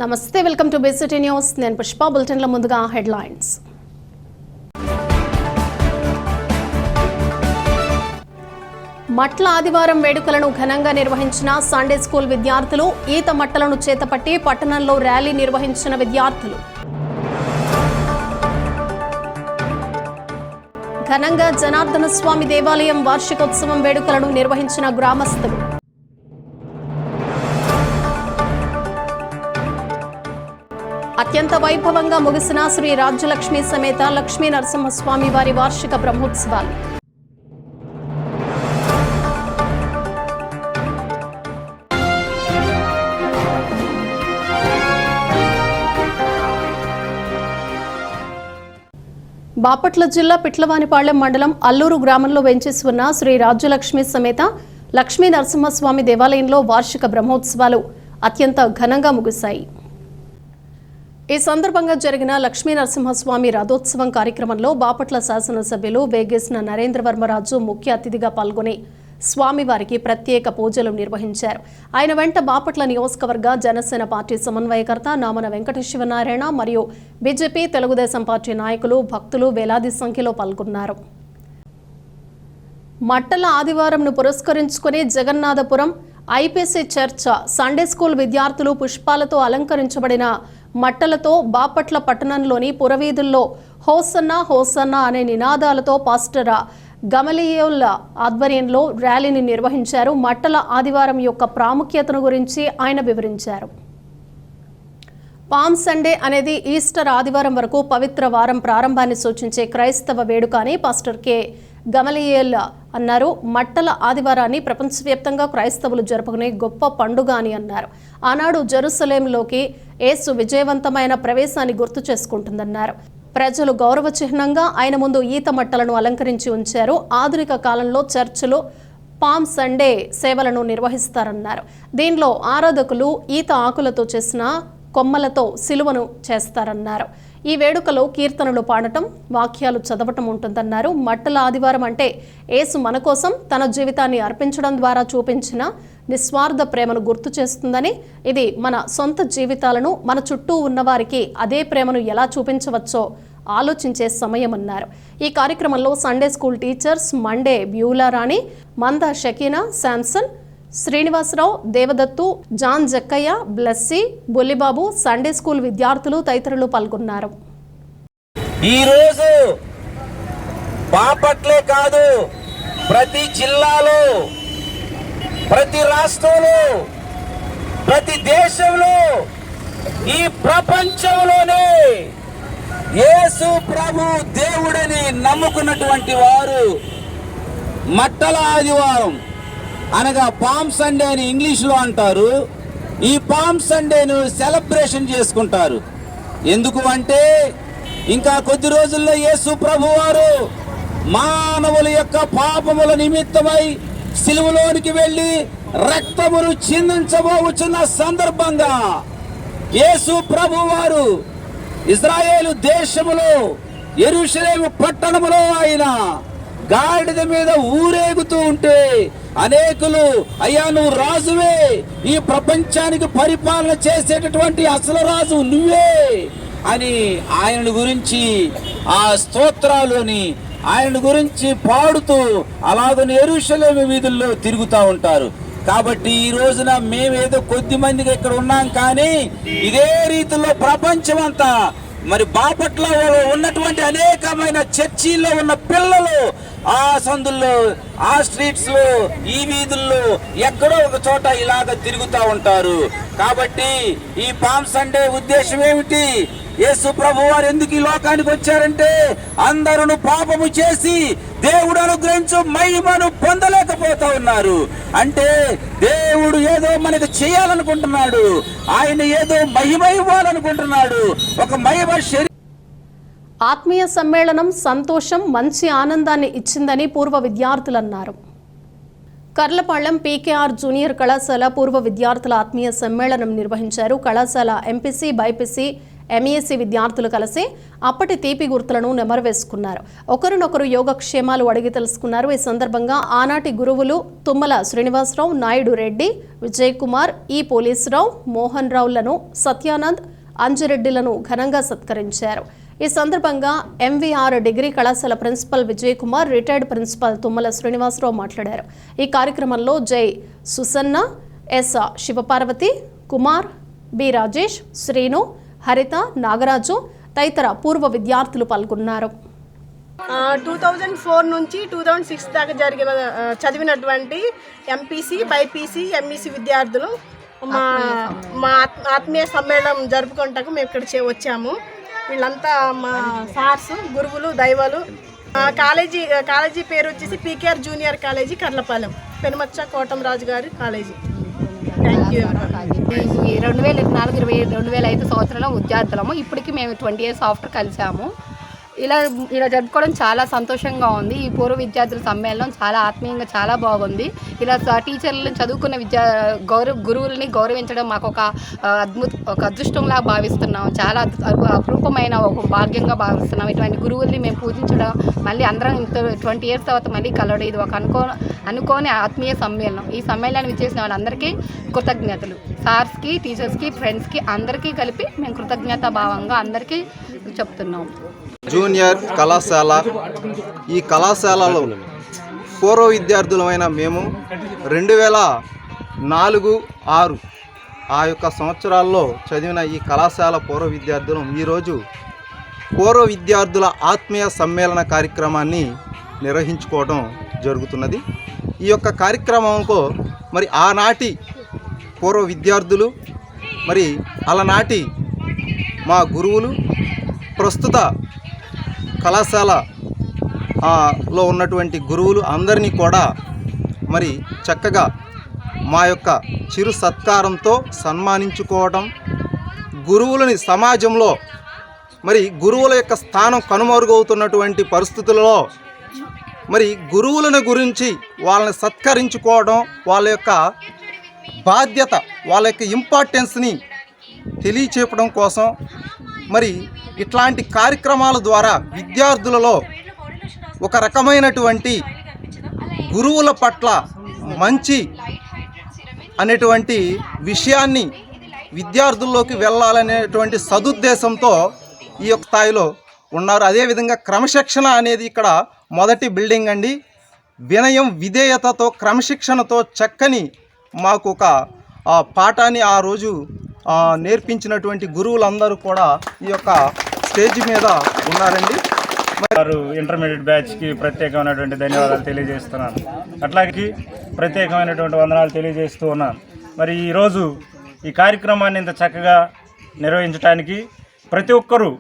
నమస్తే, welcome to basicity news. నేను పుష్ప. బులెటిన్ల ముందుగా హెడ్లైన్స్. మట్ల ఆదివారం వేడుకలను ఘనంగా నిర్వహించిన సండే స్కూల్ విద్యార్థులు. ఈత మట్టలను చేతపట్టి పట్టణంలో ర్యాలీ నిర్వహించిన విద్యార్థులు. ఘనంగా జనార్దన స్వామి దేవాలయం వార్షికోత్సవం వేడుకలను నిర్వహించిన గ్రామస్తులు. అత్యంత వైభవంగా ముగిసిన శ్రీ రాజ్యలక్ష్మి సమేత లక్ష్మీ నరసింహస్వామి వారి వార్షిక బ్రహ్మోత్సవాలు. బాపట్ల జిల్లా పిట్లవానిపాళ్లెం మండలం అల్లూరు గ్రామంలో వెంచేసి ఉన్న శ్రీ రాజ్యలక్ష్మి సమేత లక్ష్మీ నరసింహస్వామి దేవాలయంలో వార్షిక బ్రహ్మోత్సవాలు అత్యంత ఘనంగా ముగిశాయి. ఈ సందర్భంగా జరిగిన లక్ష్మీ నరసింహస్వామి రథోత్సవం కార్యక్రమంలో బాపట్ల శాసనసభ్యులు వేగేసిన నరేంద్రవర్మరాజు ముఖ్య అతిథిగా పాల్గొని స్వామివారికి ప్రత్యేక పూజలు నిర్వహించారు. ఆయన వెంట బాపట్ల నియోజకవర్గ జనసేన పార్టీ సమన్వయకర్త నామన వెంకటేశ్వరనారాయణ మరియు బీజేపీ తెలుగుదేశం పార్టీ నాయకులు, భక్తులు వేలాది సంఖ్యలో పాల్గొన్నారు. మట్టల ఆదివారంను పురస్కరించుకుని Jagannathapuram IPC church Sunday school విద్యార్థులు పుష్పాలతో అలంకరించబడిన మట్టలతో బాపట్ల పట్టణంలోని పురవీధుల్లో హోసన్నా హోసన్నా అనే నినాదాలతో పాస్టర్ గమలియోల్ ఆధ్వర్యంలో ర్యాలీని నిర్వహించారు. మట్టల ఆదివారం యొక్క ప్రాముఖ్యతను గురించి ఆయన వివరించారు. పామ్ సండే అనేది ఈస్టర్ ఆదివారం వరకు పవిత్ర వారం ప్రారంభాన్ని సూచించే క్రైస్తవ వేడుక అని పాస్టర్ కె గమలియేల్ అన్నారు. మట్టల ఆదివారాన్ని ప్రపంచవ్యాప్తంగా క్రైస్తవులు జరుపుకునే గొప్ప పండుగ అని అన్నారు. ఆనాడు జెరూసలేంలోకి యేసు విజయవంతమైన ప్రవేశాన్ని గుర్తు చేసుకుంటుందన్నారు. ప్రజలు గౌరవ చిహ్నంగా ఆయన ముందు ఈత మట్టలను అలంకరించి ఉంచారు. ఆధునిక కాలంలో చర్చిలు పామ్ సండే సేవలను నిర్వహిస్తారన్నారు. దీనిలో ఆరాధకులు ఈత ఆకులతో చేసిన కొమ్మలతో సిలువను చేస్తారన్నారు. ఈ వేడుకలో కీర్తనలు పాడటం, వాక్యాలు చదవటం ఉంటుందన్నారు. మట్టల ఆదివారం అంటే యేసు మన కోసం తన జీవితాన్ని అర్పించడం ద్వారా చూపించిన నిస్వార్థ ప్రేమను గుర్తు చేస్తుందని, ఇది మన సొంత జీవితాలను మన చుట్టూ ఉన్నవారికి అదే ప్రేమను ఎలా చూపించవచ్చో ఆలోచించే సమయమన్నారు. ఈ కార్యక్రమంలో సండే స్కూల్ టీచర్స్ మండే బ్యూలారాణి, మంద షకీనా, శాంసన్, శ్రీనివాసరావు, దేవదత్తు, జాన్ జక్కయ్య, బ్లెస్సీ, బుల్లిబాబు, సండే స్కూల్ విద్యార్థులు తదితరులు పాల్గొన్నారు. ఈరోజు బాపట్లే కాదు, ప్రతి జిల్లాలో, ప్రతి రాష్ట్రంలో, ప్రతి దేశంలో, ఈ ప్రపంచంలోనే యేసు ప్రభు దేవుడని నమ్ముకున్నటువంటి వారు మట్టల ఆదివారం అనగా పామ్ సండే అని ఇంగ్లీష్లో అంటారు. ఈ పామ్ సండేను సెలబ్రేషన్ చేసుకుంటారు. ఎందుకు అంటే ఇంకా కొద్ది రోజుల్లో యేసు ప్రభు వారు మానవుల యొక్క పాపముల నిమిత్తమై సిలువలోనికి వెళ్ళి రక్తమును చిందించబోచున్న సందర్భంగా యేసు ప్రభు వారు ఇజ్రాయేలు దేశములో యెరూషలేము పట్టణములో ఆయన గాడిద మీద ఊరేగుతూ ఉంటే అనేకులు, అయ్యా నువ్వు రాజువే, ఈ ప్రపంచానికి పరిపాలన చేసేటటువంటి అసలు రాజు నువ్వే అని ఆయన గురించి ఆ స్తోత్రాలని ఆయన గురించి పాడుతూ అలాగని యెరూషలేము వీధుల్లో తిరుగుతూ ఉంటారు. కాబట్టి ఈ రోజున మేమేదో కొద్ది మందిగా ఇక్కడ ఉన్నాం, కానీ ఇదే రీతిలో ప్రపంచం అంతా మరి బాపట్ల ఉన్నటువంటి అనేకమైన చర్చిల్లో ఉన్న పిల్లలు ఆ సందుల్లో, ఆ స్ట్రీట్స్ లో, ఈ వీధుల్లో ఎక్కడో ఒక చోట ఇలాగ తిరుగుతూ ఉంటారు. కాబట్టి ఈ పామ్ సండే ఉద్దేశం ఏమిటి? యేసు ప్రభు వారు ఎందుకు ఈ లోకానికి వచ్చారంటే అందరూ పాపము చేసి దేవుడు అనుగ్రహించు మహిమను పొందలేకపోతా ఉన్నారు. అంటే దేవుడు ఏదో మనకు చేయాలనుకుంటున్నాడు, ఆయన ఏదో మహిమ ఇవ్వాలనుకుంటున్నాడు. ఒక మహిమ ఆత్మీయ సమ్మేళనం సంతోషం, మంచి ఆనందాన్ని ఇచ్చిందని పూర్వ విద్యార్థులు అన్నారు. కర్లపాళ్లెం పీకేఆర్ జూనియర్ కళాశాల పూర్వ విద్యార్థుల ఆత్మీయ సమ్మేళనం నిర్వహించారు. కళాశాల ఎంపీసీ, బైపీసీ, ఎంఈసీ విద్యార్థులు కలిసి అప్పటి తీపి గుర్తులను నెమరవేసుకున్నారు. ఒకరినొకరు యోగక్షేమాలు అడిగి తెలుసుకున్నారు. ఈ సందర్భంగా ఆనాటి గురువులు తుమ్మల శ్రీనివాసరావు, నాయుడు రెడ్డి, విజయ్ కుమార్, ఈ పోలీసురావు, మోహన్ రావులను, సత్యానంద్, అంజిరెడ్డిలను ఘనంగా సత్కరించారు. ఈ సందర్భంగా ఎంవీఆర్ డిగ్రీ కళాశాల principal Vijay Kumar, retired principal Tummala Srinivasarao మాట్లాడారు. ఈ కార్యక్రమంలో Jai Susanna, S Sivaparvathi, Kumar, B Rajesh, Srinu, Haritha, Nagaraju తదితర పూర్వ విద్యార్థులు పాల్గొన్నారు. 2004 నుంచి 2006 దాకా చదివినటువంటి ఎంపీసీ, బైపీసీ, ఎంఈసీ విద్యార్థులు మా ఆత్మీయ సమ్మేళనం జరుపుకుంటాకు మేము ఇక్కడ వచ్చాము. వీళ్ళంతా మా సార్స్, గురువులు, దైవాలు. కాలేజీ పేరు వచ్చేసి PKR junior college, Karlapalem, Penumacha Kotamraju గారి కాలేజీ. Thank you. 2004-2005 సంవత్సరంలో విద్యార్థులము. ఇప్పటికి మేము 20 years ఆఫ్టర్ కలిసాము. ఇలా జరుపుకోవడం చాలా సంతోషంగా ఉంది. ఈ పూర్వ విద్యార్థుల సమ్మేళనం చాలా ఆత్మీయంగా చాలా బాగుంది. ఇలా టీచర్లను చదువుకున్న గురువులని గౌరవించడం మాకు ఒక అదృష్టంలా భావిస్తున్నాం. చాలా అపరూపమైన ఒక భాగ్యంగా భావిస్తున్నాం. ఇటువంటి గురువుల్ని మేము పూజించడం, మళ్ళీ అందరం 20 years తర్వాత మళ్ళీ కలవడం, ఇది ఒక అనుకోని ఆత్మీయ సమ్మేళనం. ఈ సమ్మేళనాన్ని విచ్చేసిన వాళ్ళందరికీ కృతజ్ఞతలు. సార్స్కి, టీచర్స్కి, ఫ్రెండ్స్కి అందరికీ కలిపి మేము కృతజ్ఞతా భావంగా అందరికీ చెప్తున్నాం. జూనియర్ కళాశాల, ఈ కళాశాలలో పూర్వ విద్యార్థులమైన మేము 2004-06 ఆ యొక్క సంవత్సరాల్లో చదివిన ఈ కళాశాల పూర్వ విద్యార్థులం ఈరోజు పూర్వ విద్యార్థుల ఆత్మీయ సమ్మేళన కార్యక్రమాన్ని నిర్వహించుకోవడం జరుగుతున్నది. ఈ యొక్క కార్యక్రమంలో మరి ఆనాటి పూర్వ విద్యార్థులు, మరి అలనాటి మా గురువులు, ప్రస్తుత కళాశాలలో ఉన్నటువంటి గురువులు అందరినీ కూడా మరి చక్కగా మా యొక్క చిరు సత్కారంతో సన్మానించుకోవడం, గురువులని సమాజంలో మరి గురువుల యొక్క స్థానం కనుమరుగవుతున్నటువంటి పరిస్థితులలో మరి గురువులను గురించి వాళ్ళని సత్కరించుకోవడం, వాళ్ళ యొక్క బాధ్యత, వాళ్ళ యొక్క ఇంపార్టెన్స్ని తెలియచెప్పడం కోసం మరి ఇట్లాంటి కార్యక్రమాల ద్వారా విద్యార్థులలో ఒక రకమైనటువంటి గురువుల పట్ల మంచి అనేటువంటి విషయాన్ని విద్యార్థుల్లోకి వెళ్ళాలనేటువంటి సదుద్దేశంతో ఈ యొక్క స్థాయిలో ఉన్నారు. అదేవిధంగా క్రమశిక్షణ అనేది ఇక్కడ మొదటి బిల్డింగ్ అండి. వినయం, విధేయతతో, క్రమశిక్షణతో చక్కని మాకు ఒక పాఠాన్ని ఆ రోజు నేర్పించినటువంటి గురువులందరూ కూడా ఈ యొక్క స్టేజ్ మీద ఉన్నారండి. ఇంటర్మీడియట్ బ్యాచ్కి ప్రత్యేకమైనటువంటి ధన్యవాదాలు తెలియజేస్తున్నాను. అట్లాగే ప్రత్యేకమైనటువంటి వందనాలు తెలియజేస్తూ ఉన్నాను. మరి ఈరోజు ఈ కార్యక్రమాన్ని ఇంత చక్కగా నిర్వహించడానికి ప్రతి ఒక్కరూ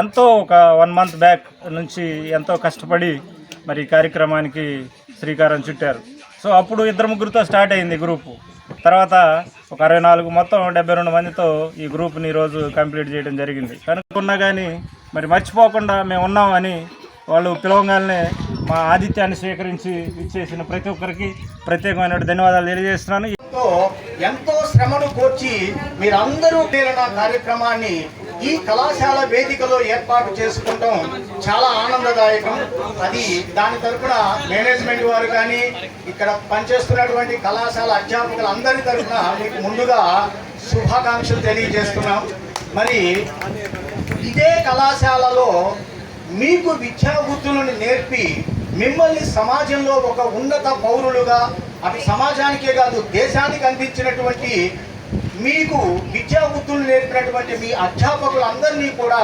ఎంతో ఒక 1 month బ్యాక్ నుంచి ఎంతో కష్టపడి మరి ఈ కార్యక్రమానికి శ్రీకారం చుట్టారు. సో అప్పుడు 2-3 స్టార్ట్ అయింది గ్రూపు. తర్వాత ఒక 64 మొత్తం 72 మందితో ఈ గ్రూప్ని ఈరోజు కంప్లీట్ చేయడం జరిగింది. కనుక్కున్నా కానీ మరి మర్చిపోకుండా మేము ఉన్నామని వాళ్ళు పిలవగానే మా ఆతిథ్యాన్ని స్వీకరించి ఇచ్చేసిన ప్రతి ఒక్కరికి ప్రత్యేకమైన ధన్యవాదాలు తెలియజేస్తున్నాను. ఎంతో శ్రమను కోర్చి మీరందరూ ప్రేరణ కార్యక్రమాన్ని ఈ కళాశాల వేదికలో ఏర్పాటు చేసుకుంటాం చాలా ఆనందదాయకం. అది దాని తరఫున మేనేజ్మెంట్ వారు కానీ ఇక్కడ పనిచేస్తున్నటువంటి కళాశాల అధ్యాపకులు అందరి తరఫున మీకు ముందుగా శుభాకాంక్షలు తెలియజేస్తున్నాం. మరి ఇదే కళాశాలలో మీకు విద్యాబుద్ధులను నేర్పి మిమ్మల్ని సమాజంలో ఒక ఉన్నత పౌరులుగా అటు సమాజానికే కాదు దేశానికి అందించినటువంటి మీకు విద్యాబుద్ధులు నేర్పినటువంటి మీ అధ్యాపకులందరినీ కూడా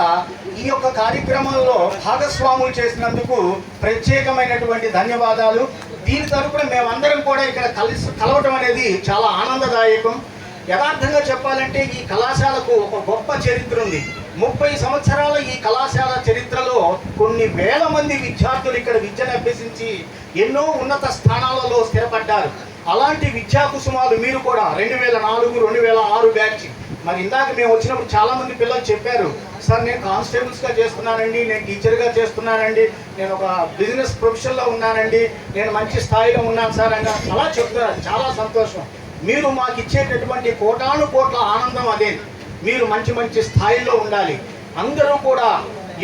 ఈ యొక్క కార్యక్రమంలో భాగస్వాములు చేసినందుకు ప్రత్యేకమైనటువంటి ధన్యవాదాలు. దీని తరపున మేమందరం కూడా ఇక్కడ కలవటం అనేది చాలా ఆనందదాయకం. యథార్థంగా చెప్పాలంటే ఈ కళాశాలకు ఒక గొప్ప చరిత్ర ఉంది. 30 సంవత్సరాల ఈ కళాశాల చరిత్రలో కొన్ని వేల మంది విద్యార్థులు ఇక్కడ విద్యను అభ్యసించి ఎన్నో ఉన్నత స్థానాలలో స్థిరపడ్డారు. అలాంటి విద్యా కుసుమాలు మీరు కూడా 2004-2006 బ్యాచ్. మరి ఇందాక మేము వచ్చినప్పుడు చాలామంది పిల్లలు చెప్పారు, సార్ నేను కానిస్టేబుల్స్గా చేస్తున్నానండి, నేను టీచర్గా చేస్తున్నానండి, నేను ఒక బిజినెస్ ప్రొఫెషన్లో ఉన్నానండి, నేను మంచి స్థాయిలో ఉన్నాను సార్ అని అలా చెప్తున్నారు. చాలా సంతోషం. మీరు మాకు ఇచ్చేటటువంటి కోటాను కోట్ల ఆనందం అదే. మీరు మంచి స్థాయిలో ఉండాలి. అందరూ కూడా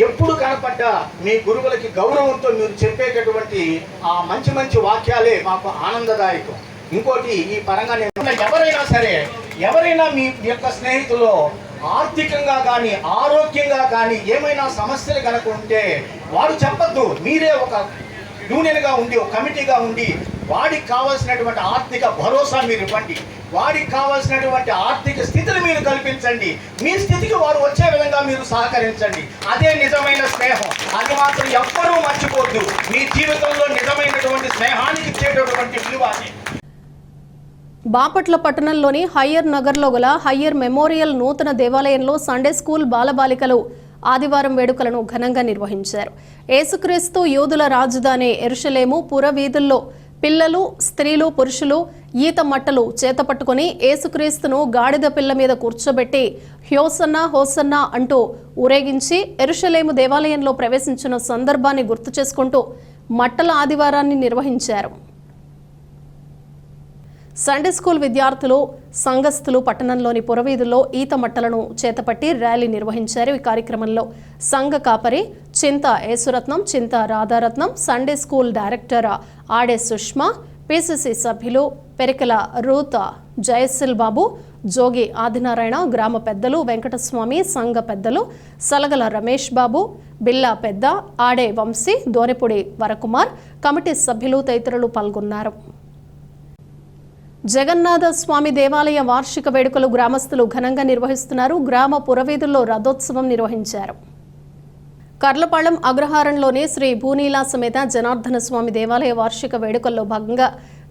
ఎప్పుడు కనపడ్డా మీ గురువులకి గౌరవంతో మీరు చెప్పేటటువంటి ఆ మంచి మంచి వాక్యాలే మాకు ఆనందదాయకం. ఇంకోటి ఈ పరంగా నేను ఎవరైనా మీ యొక్క స్నేహితులు ఆర్థికంగా కానీ ఆరోగ్యంగా కానీ ఏమైనా సమస్యలు కనుక ఉంటే వాడు చెప్పద్దు, మీరే ఒక యూనియన్గా ఉండి ఒక కమిటీగా ఉండి వాడికి కావాల్సినటువంటి ఆర్థిక భరోసా మీరు ఇవ్వండి, వాడికి కావాల్సినటువంటి ఆర్థిక స్థితిని మీరు కల్పించండి, మీ స్థితికి వారు వచ్చే విధంగా మీరు సహకరించండి. అదే నిజమైన స్నేహం. అది మాత్రం ఎవ్వరూ మర్చిపోద్దు. మీ జీవితంలో నిజమైనటువంటి స్నేహానికి ఇచ్చేటటువంటి విలువ అది. బాపట్ల పట్టణంలోని హయ్యర్ నగర్లో గల హయ్యర్ మెమోరియల్ నూతన దేవాలయంలో సండే స్కూల్ బాలబాలికలు ఆదివారం వేడుకలను ఘనంగా నిర్వహించారు. యేసుక్రీస్తు యూదుల రాజధాని యెరూషలేము పురవీధుల్లో పిల్లలు, స్త్రీలు, పురుషులు ఈత మట్టలు చేతపట్టుకుని యేసుక్రీస్తును గాడిద పిల్ల మీద కూర్చోబెట్టి హోసన్నా హోసన్నా అంటూ ఊరేగించి యెరూషలేము దేవాలయంలో ప్రవేశించిన సందర్భాన్ని గుర్తు చేసుకుంటూ మట్టల ఆదివారాన్ని నిర్వహించారు. సండే స్కూల్ విద్యార్థులు, సంఘస్థులు పట్టణంలోని పురవీధుల్లో ఈత మట్టలను చేతపట్టి ర్యాలీ నిర్వహించారు. ఈ కార్యక్రమంలో సంఘ కాపరి చింత యేసురత్నం, చింత రాధారత్నం, సండే స్కూల్ డైరెక్టర్ ఆడే సుష్మా, పిసిసి సభ్యులు పెరికల రూత జయసిల్ బాబు, జోగి ఆదినారాయణ, గ్రామ పెద్దలు వెంకటస్వామి, సంఘ పెద్దలు సలగల రమేష్ బాబు, బిల్లా పెద్ద, ఆడే వంశీ, దోరెపూడి వరకుమార్, కమిటీ సభ్యులు తదితరులు పాల్గొన్నారు. జగన్నాథ స్వామి దేవాలయ వార్షిక వేడుకలు గ్రామస్తులు ఘనంగా నిర్వహిస్తున్నారు. గ్రామ పురవీధుల్లో రథోత్సవం నిర్వహించారు. కర్లపాళెం అగ్రహారంలోని శ్రీ భూనీలా సమేత జనార్దన స్వామి దేవాలయ వార్షిక వేడుకల్లో భాగంగా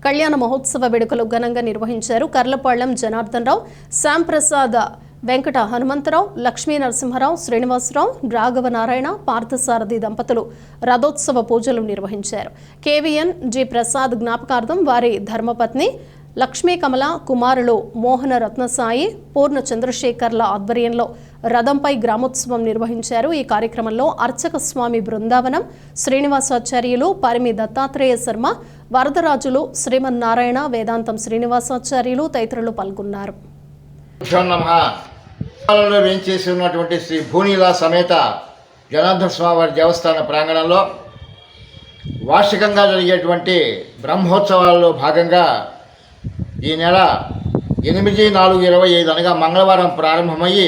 కళ్యాణ మహోత్సవ వేడుకలు ఘనంగా నిర్వహించారు. కర్లపాళెం జనార్దనరావు, శ్యాంప్రసాద్, వెంకట హనుమంతరావు, లక్ష్మీ నరసింహరావు, శ్రీనివాసరావు, రాఘవనారాయణ, పార్థసారథి దంపతులు రథోత్సవ పూజలు నిర్వహించారు. కేవీఎన్ జి ప్రసాద్ జ్ఞాపకార్థం వారి ధర్మపత్ని లక్ష్మీ కమల కుమారులు మోహన రత్నసాయి, పూర్ణ చంద్రశేఖర్ల ఆధ్వర్యంలో రథంపై గ్రామోత్సవం నిర్వహించారు. ఈ కార్యక్రమంలో అర్చక స్వామి బృందావనం శ్రీనివాసాచార్యులు, పరిమి దత్తాత్రేయ శర్మ, వరదరాజులు, శ్రీమన్నారాయణ, వేదాంతం శ్రీనివాసాచార్యులు తదితరులు పాల్గొన్నారు. వేంచేసి ఉన్నటువంటి శ్రీ భూనీలా సమేత జనార్దన స్వామివారి దేవస్థాన ప్రాంగణంలో వార్షికంగా జరిగేటువంటి బ్రహ్మోత్సవాల్లో భాగంగా ఈ నెల 8/4/25 అనగా మంగళవారం ప్రారంభమయ్యి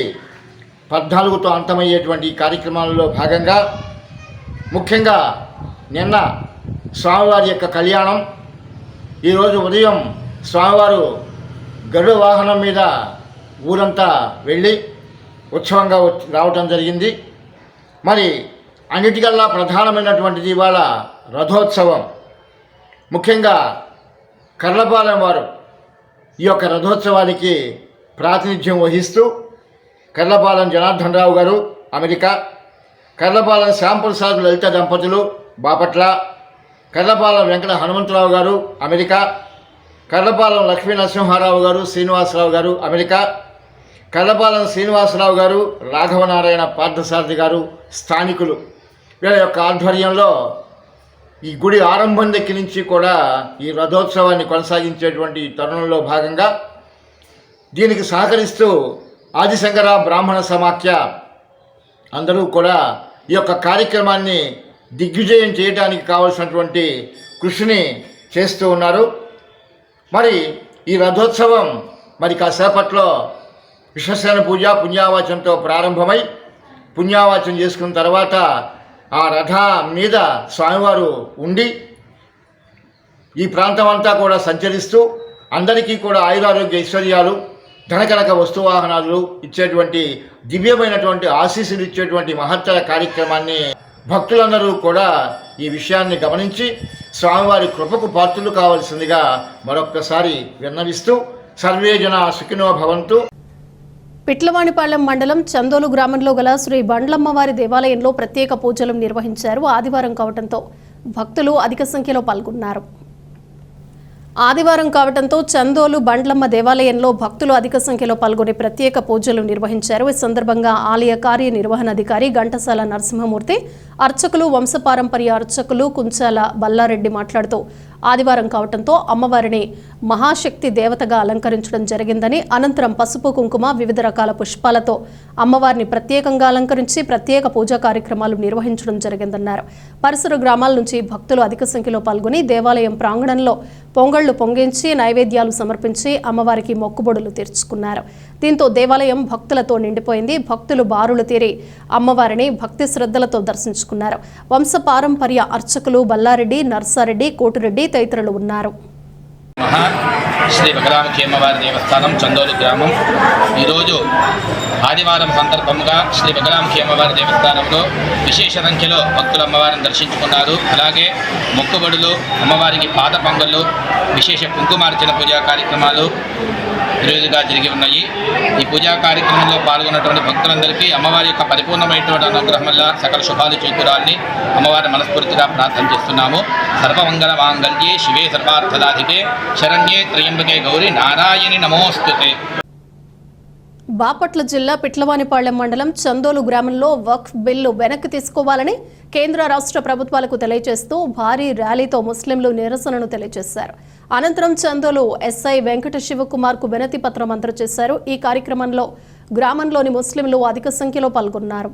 14తో అంతమయ్యేటువంటి కార్యక్రమాలలో భాగంగా ముఖ్యంగా నిన్న స్వామివారి యొక్క కళ్యాణం, ఈరోజు ఉదయం స్వామివారు గరుడ వాహనం మీద ఊరంతా వెళ్ళి ఉత్సవంగా రావటం జరిగింది. మరి అన్నిటికల్లా ప్రధానమైనటువంటిది ఇవాళ రథోత్సవం. ముఖ్యంగా కర్లపాలెం వారు ఈ యొక్క రథోత్సవానికి ప్రాతినిధ్యం వహిస్తూ కర్లపాలెం జనార్దనరావు గారు అమెరికా, కర్లపాలెం శ్యాంప్రసాద్ లలిత దంపతులు బాపట్ల, కర్లపాలెం వెంకట హనుమంతరావు గారు అమెరికా, కర్లపాలెం లక్ష్మీ నరసింహారావు గారు, శ్రీనివాసరావు గారు అమెరికా, కర్లపాలెం శ్రీనివాసరావు గారు, రాఘవనారాయణ, పార్థసారథి గారు స్థానికులు. వీళ్ళ యొక్క ఆధ్వర్యంలో ఈ గుడి ఆరంభం దగ్గర నుంచి కూడా ఈ రథోత్సవాన్ని కొనసాగించేటువంటి తరుణంలో భాగంగా దీనికి సహకరిస్తూ ఆదిశంకర బ్రాహ్మణ సమాఖ్య అందరూ కూడా ఈ యొక్క కార్యక్రమాన్ని దిగ్విజయం చేయడానికి కావలసినటువంటి కృషిని చేస్తూ ఉన్నారు. మరి ఈ రథోత్సవం మరి కాసేపట్లో విశ్వసేన పూజ పుణ్యావాచంతో ప్రారంభమై పుణ్యావాచం చేసుకున్న తర్వాత ఆ రథ మీద స్వామివారు ఉండి ఈ ప్రాంతం అంతా కూడా సంచరిస్తూ అందరికీ కూడా ఆయురారోగ్య ఐశ్వర్యాలు, ధనకనక వస్తువాహనాలు ఇచ్చేటువంటి దివ్యమైనటువంటి ఆశీస్సులు ఇచ్చేటువంటి మహత్తర కార్యక్రమాన్ని భక్తులందరూ కూడా ఈ విషయాన్ని గమనించి స్వామివారి కృపకు పాత్రులు కావాల్సిందిగా మరొక్కసారి విన్నవిస్తూ సర్వే జన సుఖినో భవంతు. పిట్లవాణిపాలెం మండలం చందోలు గ్రామంలో గల శ్రీ బండ్లమ్మవారి దేవాలయంలో ప్రత్యేక పూజలు నిర్వహించారు. ఆదివారం కావడంతో భక్తులు అధిక సంఖ్యలో పాల్గొన్నారు. ఆదివారం కావడంతో చందోలు బండ్లమ్మ దేవాలయంలో భక్తులు అధిక సంఖ్యలో పాల్గొని ప్రత్యేక పూజలు నిర్వహించారు. ఈ సందర్భంగా ఆలయ కార్యనిర్వహణాధికారి ఘంటసాల నరసింహమూర్తి, అర్చకులు, వంశపారంపర్య అర్చకులు కుంచాల బల్లారెడ్డి మాట్లాడుతూ ఆదివారం కావడంతో అమ్మవారిని మహాశక్తి దేవతగా అలంకరించడం జరిగిందని, అనంతరం పసుపు కుంకుమ వివిధ రకాల పుష్పాలతో అమ్మవారిని ప్రత్యేకంగా అలంకరించి ప్రత్యేక పూజా కార్యక్రమాలు నిర్వహించడం జరిగిందన్నారు. పరిసర గ్రామాల నుంచి భక్తులు అధిక సంఖ్యలో పాల్గొని దేవాలయం ప్రాంగణంలో పొంగళ్లు పొంగించి నైవేద్యాలు సమర్పించి అమ్మవారికి మొక్కుబడులు తీర్చుకున్నారు. దీంతో దేవాలయం భక్తులతో నిండిపోయింది. భక్తులు బారులు తీరి అమ్మవారిని భక్తి శ్రద్ధలతో దర్శించుకున్నారు. వంశపారంపర్య అర్చకులు బల్లారెడ్డి, నర్సారెడ్డి, కోటిరెడ్డి తదితరులు ఉన్నారు. శ్రీ బగలాముఖి అమ్మవారి దేవస్థానం చందోలు గ్రామం. ఈరోజు ఆదివారం సందర్భంగా శ్రీ బగలాముఖి అమ్మవారి దేవస్థానంలో విశేష సంఖ్యలో భక్తులు అమ్మవారిని దర్శించుకున్నారు. అలాగే మొక్కుబడులు, అమ్మవారికి పాద పొంగళ్ళు, విశేష కుంకుమార్చన పూజా కార్యక్రమాలు విరివిగా జరిగి ఉన్నాయి. ఈ పూజా కార్యక్రమంలో పాల్గొన్నటువంటి భక్తులందరికీ అమ్మవారి యొక్క పరిపూర్ణమైనటువంటి అనుగ్రహం వల్ల సకల శుభాలు చేకూరాలని అమ్మవారిని మనస్ఫూర్తిగా ప్రార్థన చేస్తున్నాము. సర్వమంగళ మాంగళ్యే శివే సర్వార్థదాధికే శరణ్యే త్రయంబకే గౌరి నారాయణి నమోస్తుతే. బాపట్ల జిల్లా పిట్లవానిపాళ్లెం మండలం చందోలు గ్రామంలో వక్ఫ్ బిల్లు వెనక్కి తీసుకోవాలని కేంద్ర రాష్ట్ర ప్రభుత్వాలకు తెలియజేస్తూ భారీ ర్యాలీతో ముస్లింలు నిరసనను తెలియజేశారు. అనంతరం చందోలు ఎస్ఐ వెంకట శివకుమార్ కు వినతి పత్రం అందజేశారు. ఈ కార్యక్రమంలో గ్రామంలోని ముస్లింలు అధిక సంఖ్యలో పాల్గొన్నారు.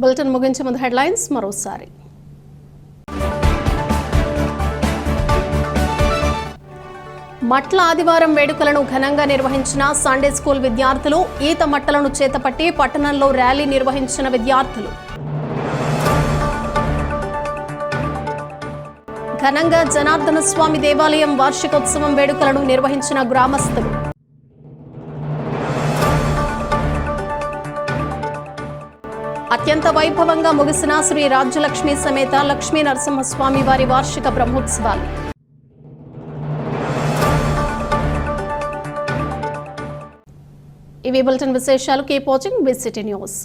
బులెటిన్ ముగించే ముందు హెడ్లైన్స్ మరోసారి. మట్ల ఆదివారం వేడుకలను ఘనంగా నిర్వహించిన సండే స్కూల్ విద్యార్థులు, ఈత మట్టలను చేతపట్టి పట్టణంలో ర్యాలీ నిర్వహించిన విద్యార్థులు. ఘనంగా జనార్దన స్వామి దేవాలయం వార్షికోత్సవం వేడుకలను నిర్వహించిన గ్రామస్తులు. అత్యంత వైభవంగా ముగిసిన శ్రీ రాజ్యలక్ష్మి సమేత లక్ష్మీ నరసింహస్వామి వారి వార్షిక బ్రహ్మోత్సవాలు. ఇవి బులెటిన్ విశేషాలు. Keep watching BCT news.